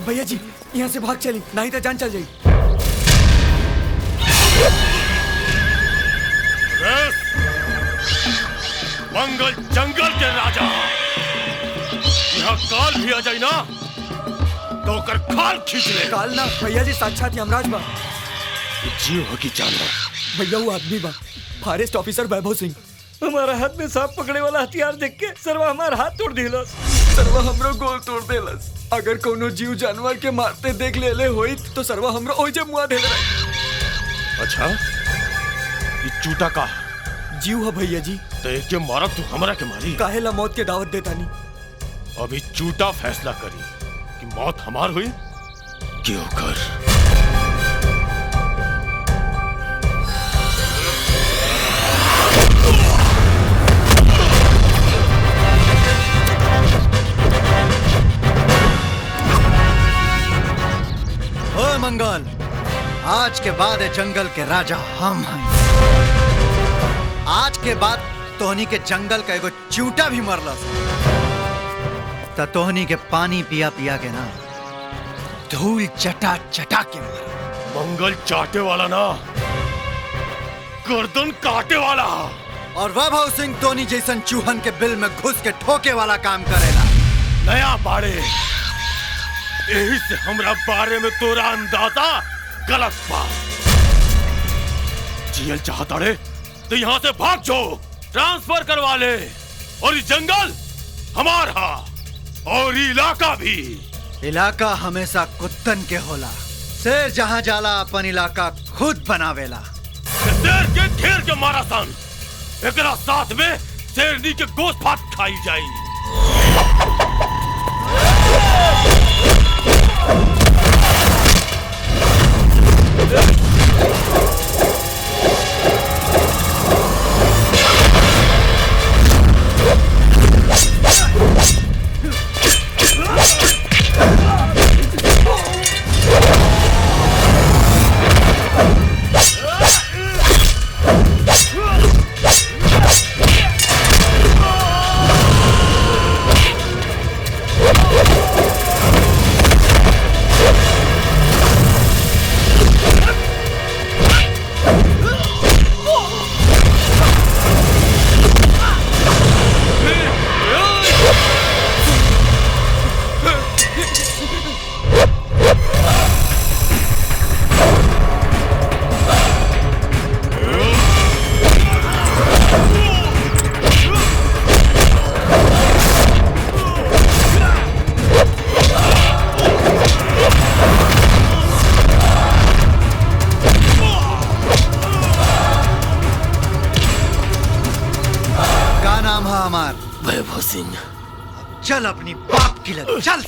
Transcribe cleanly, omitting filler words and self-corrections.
भैया जी यहाँ से भाग चली, नहीं तो जान चल जाई। मंगल जंगल के राजा यहाँ काल भी आ जाए ना तो कर खाल खींच ले। काल ना भैया जी, साक्षात यमराज बा। जीव हो की जानवर। भैया वो आदमी बा, फॉरेस्ट ऑफिसर वैभव सिंह। हमारा हाथ में सांप पकड़े वाला हथियार देख के सरवा हमारा हाथ तोड़ दिलस। सरवा हमरो गोल तोड़ देलस। अगर कोनो जीव जानवर के मारते देख ले होई तो सरवा हमरो ओजे मुआ देले रहे। अच्छा ये चूटा का जीव है भैया जी। तो एक के मारा तू हमरा के मारी। काहेला मौत के दावत देता नहीं। अभी चूटा फैसला करी कि मौत हमार हुई क्यों कर। ओ मंगल, आज के बाद ये जंगल के राजा हम हैं। आज के बाद तोहनी के जंगल का एगो चूटा भी मरलस त तोहनी के पानी पिया पिया के ना धूल चटा चटा के मर। मंगल चाटे वाला ना, गर्दन काटे वाला। और वैभव सिंह तोहनी जैसन चूहन के बिल में घुस के ठोके वाला काम करेला। नया बाड़े यही से हमरा बारे में तोरा अंदाजा गलत बा। जियल चाहता रे तो यहाँ से भाग जाओ, ट्रांसफर करवा ले। और ये जंगल हमारा और इलाका भी। इलाका हमेशा कुत्तन के होला। शेर जहाँ जाला अपन इलाका खुद बनावेला। शेर के घेर के मारा सन, एकरा साथ में शेरनी के गोश्त भात खाई जाई। वैभव सिंह, चल अपनी बाप की लग चल।